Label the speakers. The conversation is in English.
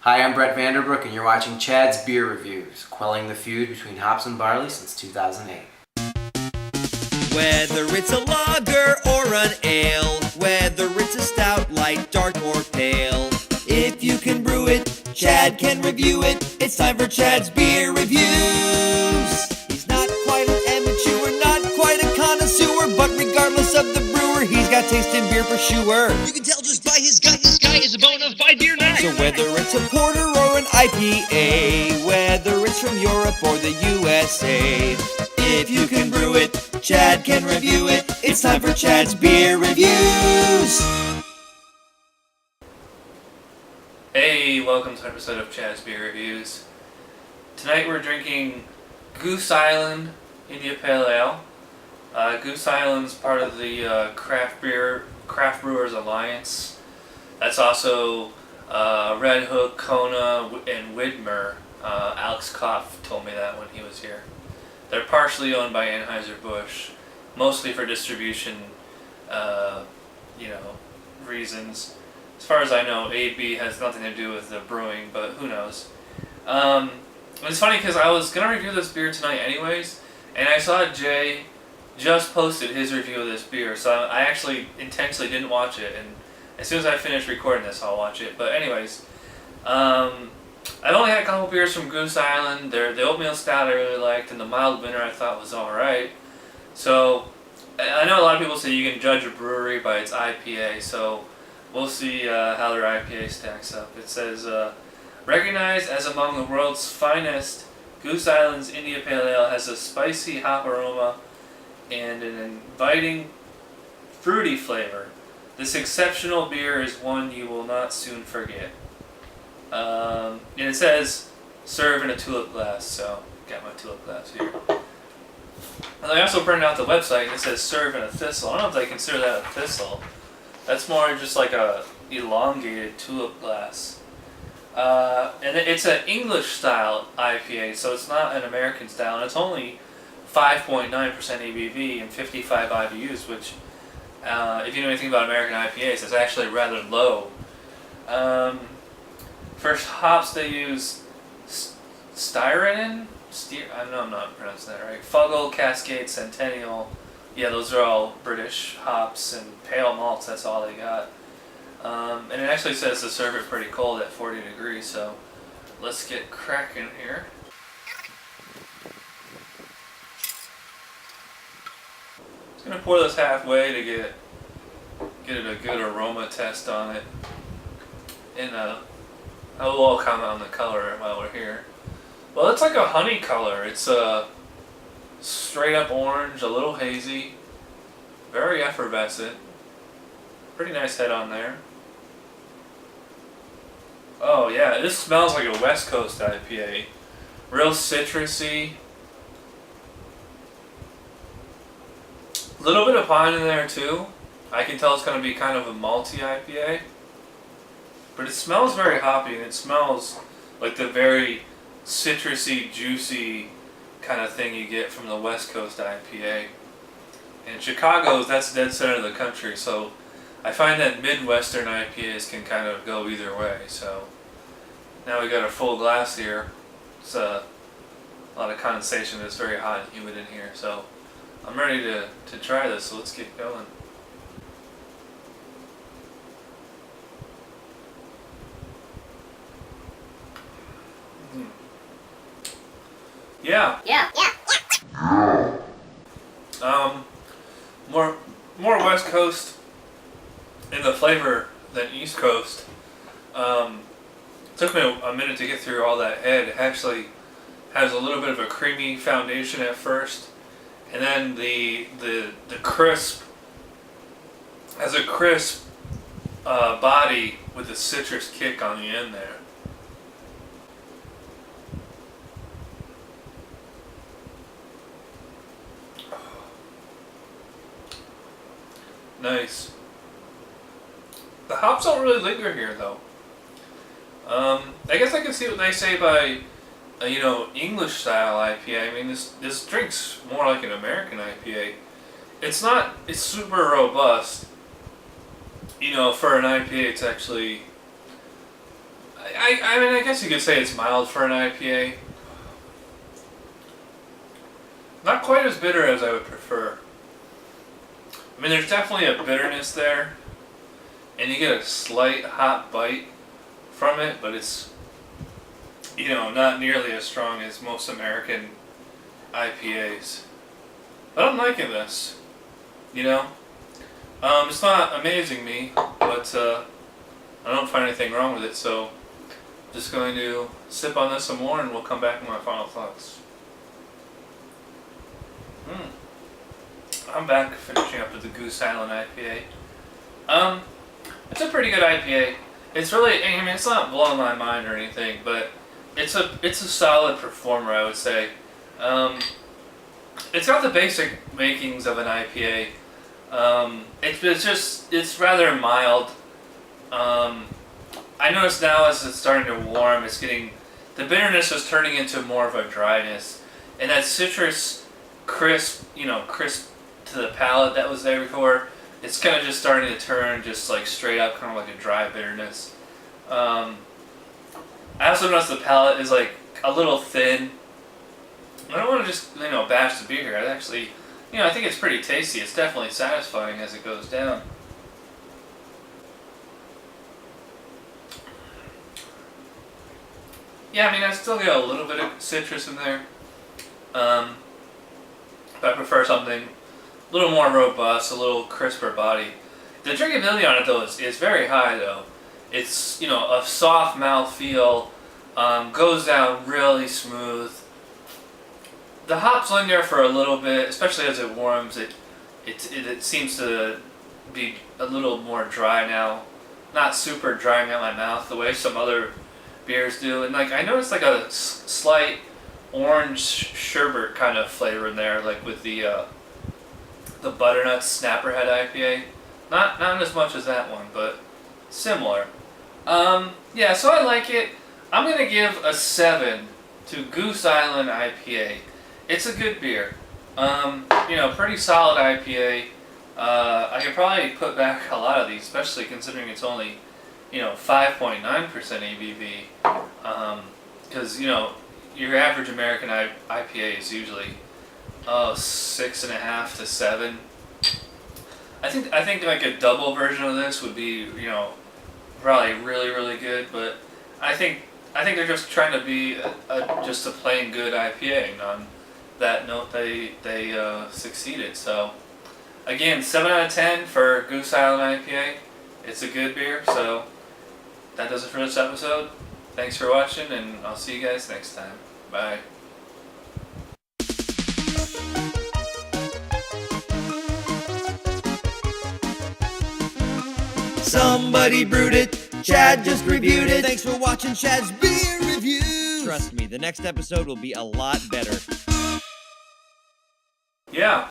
Speaker 1: Hi, I'm Brett Vanderbrook, and you're watching Chad's Beer Reviews, quelling the feud between hops and barley since 2008.
Speaker 2: Whether it's a lager or an ale, whether it's a stout, light, dark, or pale, if you can brew it, Chad can review it. It's time for Chad's Beer Reviews. He's not quite an amateur, not quite a connoisseur, but regardless of the brewer, he's got taste in beer for sure. You can tell just by his gut, this guy is a bona fide beer nut. So whether it's a porter or an IPA, whether it's from Europe or the USA, if you can brew it, Chad can review it. It's time for Chad's Beer Reviews.
Speaker 3: Hey, welcome to an episode of Chad's Beer Reviews. Tonight we're drinking Goose Island India Pale Ale. Goose Island's part of the Craft Brewers Alliance. That's also Red Hook, Kona, and Widmer. Alex Kopf told me that when he was here. They're partially owned by Anheuser-Busch, mostly for distribution, reasons. As far as I know, AB has nothing to do with the brewing, but who knows. It's funny because I was going to review this beer tonight anyways, and I saw Jay just posted his review of this beer, so I actually intentionally didn't watch it, and as soon as I finish recording this, I'll watch it. But anyways, I've only had a couple beers from Goose Island. The oatmeal stout I really liked, and the mild winter I thought was alright. So, I know a lot of people say you can judge a brewery by its IPA, so we'll see how their IPA stacks up. It says, recognized as among the world's finest, Goose Island's India Pale Ale has a spicy hop aroma and an inviting fruity flavor. This exceptional beer is one you will not soon forget. And it says, serve in a tulip glass, so got my tulip glass here. And I also printed out the website, and it says serve in a thistle. I don't know if they consider that a thistle. That's more just like a elongated tulip glass. And it's an English style IPA, so it's not an American style, and it's only 5.9% ABV and 55 IBUs, which, if you know anything about American IPAs, is actually rather low. For hops, they use styronin? I know I'm not pronouncing that right. Fuggle, Cascade, Centennial. Yeah, those are all British hops, and pale malts, that's all they got. And it actually says to serve it pretty cold at 40 degrees, so let's get cracking here. Just gonna pour this halfway to get it a good aroma test on it. And I will all comment on the color while we're here. Well, it's like a honey color. It's a straight up orange, a little hazy, very effervescent. Pretty nice head on there. Oh yeah, this smells like a West Coast IPA. Real citrusy. A little bit of pine in there too. I can tell it's going to be kind of a malty IPA. But it smells very hoppy, and it smells like the very citrusy, juicy kind of thing you get from the West Coast IPA. And Chicago's, that's dead center of the country, so I find that Midwestern IPAs can kind of go either way. So now we got a full glass here. It's a lot of condensation. It's very hot and humid in here, so I'm ready to try this. So let's get going. Yeah. More West Coast in the flavor than East Coast. Took me a minute to get through all that head. It actually has a little bit of a creamy foundation at first, and then the crisp has a crisp body with a citrus kick on the end there. Nice. The hops don't really linger here, though. I guess I can see what they say by, English style IPA. I mean, this drink's more like an American IPA. It's super robust. For an IPA, it's actually, I mean, I guess you could say it's mild for an IPA. Not quite as bitter as I would prefer. I mean, there's definitely a bitterness there, and you get a slight hot bite from it, but it's, you know, not nearly as strong as most American IPAs. But I'm liking this, you know. It's not amazing me, but I don't find anything wrong with it, so I'm just going to sip on this some more and we'll come back with my final thoughts. I'm back finishing up with the Goose Island IPA. It's a pretty good IPA. It's really, I mean, it's not blowing my mind or anything, but it's a solid performer, I would say. It's got the basic makings of an IPA. It's rather mild. I notice now as it's starting to warm, the bitterness is turning into more of a dryness, and that citrus crisp to the palate that was there before, it's kind of just starting to turn just like straight up, kind of like a dry bitterness. I also notice the palate is like a little thin. I don't want to just bash the beer here. I actually, I think it's pretty tasty. It's definitely satisfying as it goes down. Yeah, I mean, I still get a little bit of citrus in there. But I prefer something a little more robust, a little crisper body. The drinkability on it, though, is very high, though. It's, a soft mouth feel, goes down really smooth. The hops linger for a little bit, especially as it warms. It seems to be a little more dry now. Not super drying out my mouth the way some other beers do. And I noticed a slight orange sherbet kind of flavor in there, like with the butternut Snapperhead IPA. Not as much as that one, but similar. Yeah, so I like it. I'm gonna give a 7 to Goose Island IPA. It's a good beer. Pretty solid IPA. I could probably put back a lot of these, especially considering it's only 5.9% ABV. Because your average American IPA is usually 6.5 to 7. I think like a double version of this would be probably really, really good, but I think they're just trying to be just a plain good IPA, and on that note they succeeded. So again, 7 out of 10 for Goose Island IPA. It's a good beer. So that does it for this episode. Thanks for watching, and I'll see you guys next time. Bye.
Speaker 2: Somebody brewed it, Chad just reviewed it. Thanks for watching Chad's Beer Reviews. Trust me, the next episode will be a lot better.
Speaker 3: Yeah,